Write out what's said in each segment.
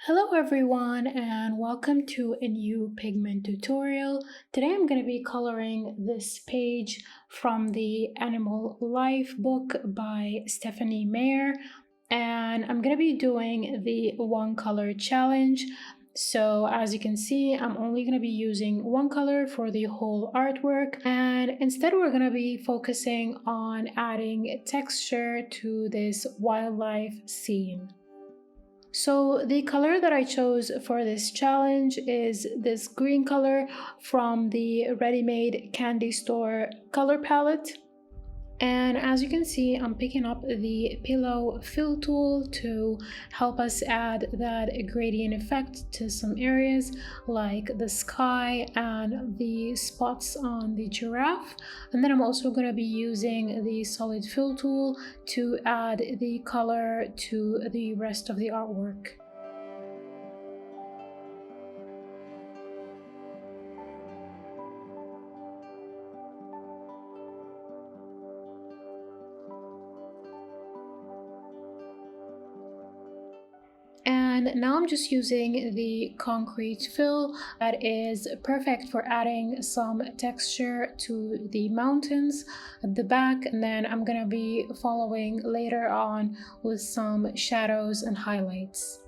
Hello everyone and welcome to a new pigment tutorial. Today I'm going to be coloring this page from the Animal Life book by Stephanie Meyer, and I'm going to be doing the one color challenge. So as you can see, I'm only going to be using one color for the whole artwork, and instead we're going to be focusing on adding texture to this wildlife scene. So the color that I chose for this challenge is this green color from the ready-made candy store color palette. And as you can see, I'm picking up the pillow fill tool to help us add that gradient effect to some areas like the sky and the spots on the giraffe. And then I'm also going to be using the solid fill tool to add the color to the rest of the artwork. And now I'm just using the concrete fill that is perfect for adding some texture to the mountains at the back, and then I'm gonna be following later on with some shadows and highlights.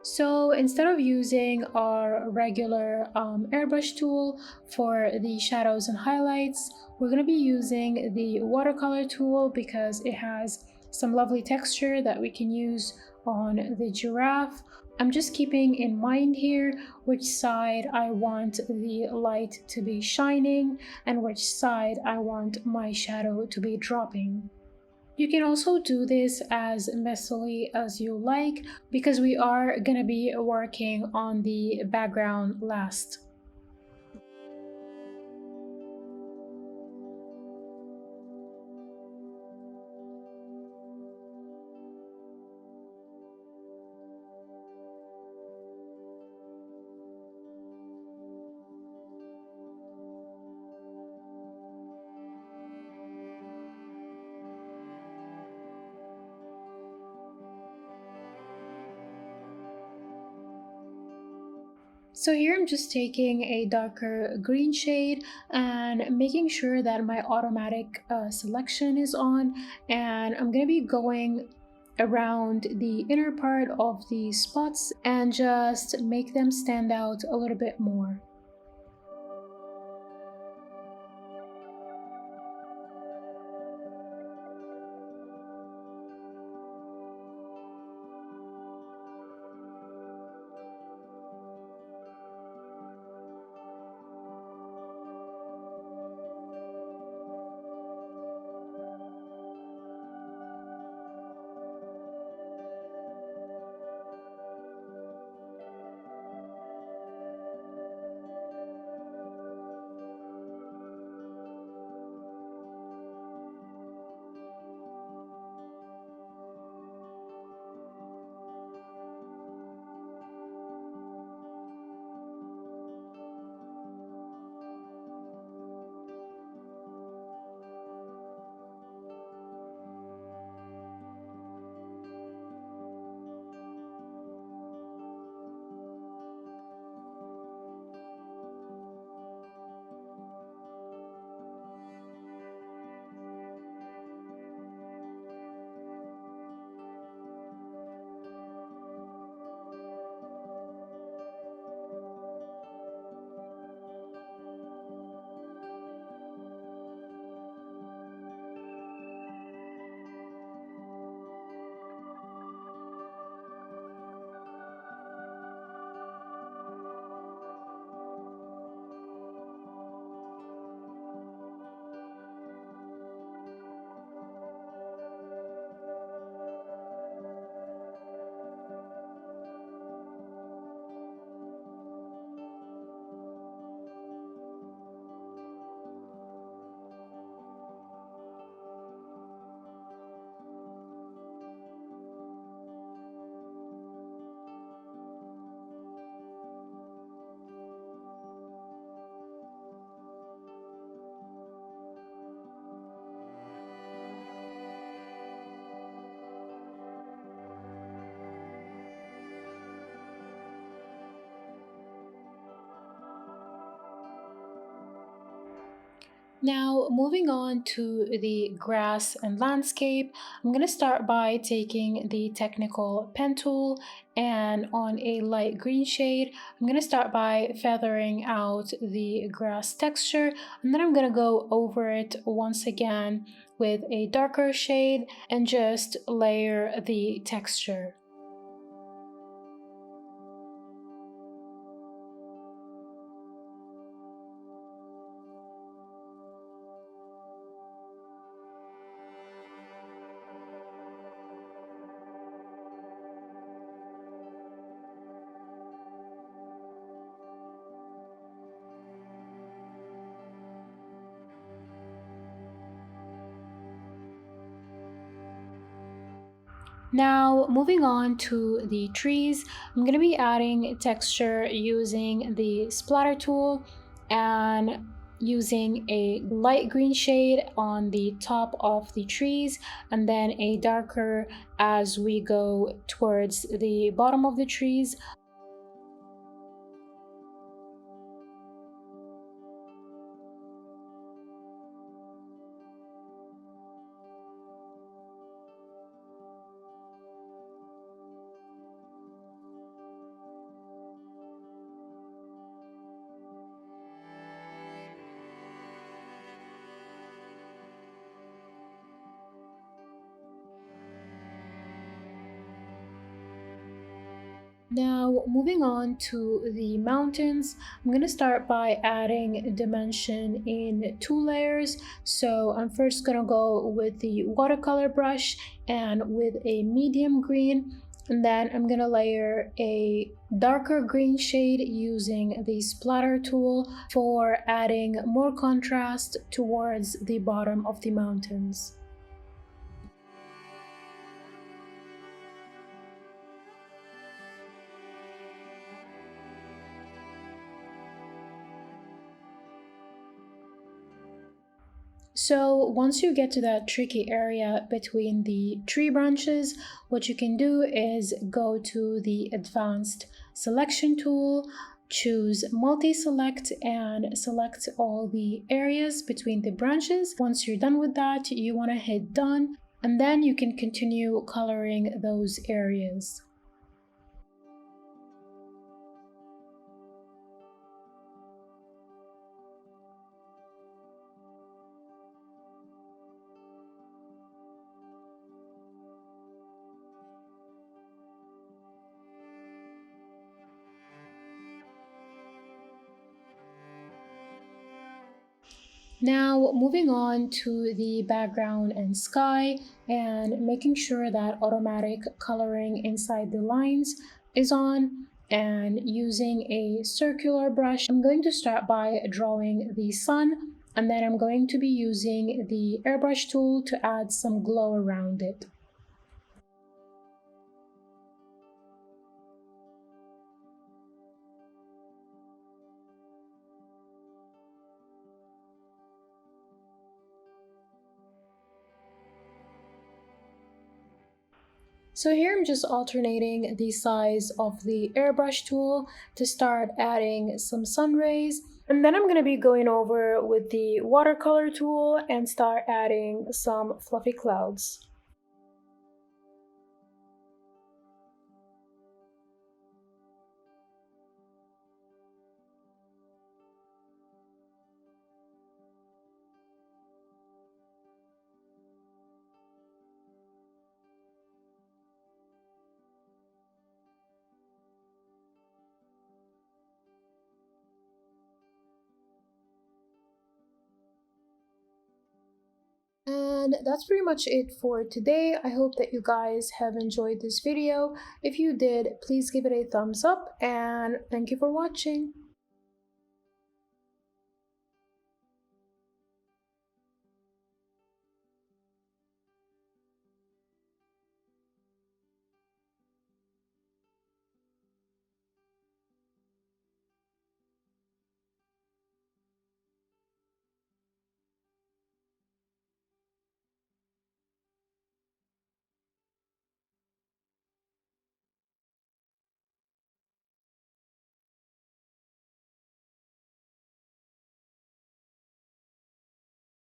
So instead of using our regular airbrush tool for the shadows and highlights, we're going to be using the watercolor tool because it has some lovely texture that we can use on the giraffe. I'm just keeping in mind here which side I want the light to be shining and which side I want my shadow to be dropping. You can also do this as messily as you like because we are going to be working on the background last. So here I'm just taking a darker green shade and making sure that my automatic selection is on, and I'm going to be going around the inner part of the spots and just make them stand out a little bit more. Now, moving on to the grass and landscape, I'm going to start by taking the technical pen tool, and on a light green shade, I'm going to start by feathering out the grass texture, and then I'm going to go over it once again with a darker shade and just layer the texture. Now, moving on to the trees, I'm going to be adding texture using the splatter tool and using a light green shade on the top of the trees and then a darker as we go towards the bottom of the trees. Now, moving on to the mountains, I'm going to start by adding dimension in 2 layers. So I'm first going to go with the watercolor brush and with a medium green, and then I'm going to layer a darker green shade using the splatter tool for adding more contrast towards the bottom of the mountains. So once you get to that tricky area between the tree branches, what you can do is go to the advanced selection tool, choose multi-select and select all the areas between the branches. Once you're done with that, you want to hit done, and then you can continue coloring those areas. Now, moving on to the background and sky and making sure that automatic coloring inside the lines is on, and using a circular brush, I'm going to start by drawing the sun, and then I'm going to be using the airbrush tool to add some glow around it. So here I'm just alternating the size of the airbrush tool to start adding some sun rays. And then I'm going to be going over with the watercolor tool and start adding some fluffy clouds. And that's pretty much it for today. I hope that you guys have enjoyed this video. If you did, please give it a thumbs up, and thank you for watching.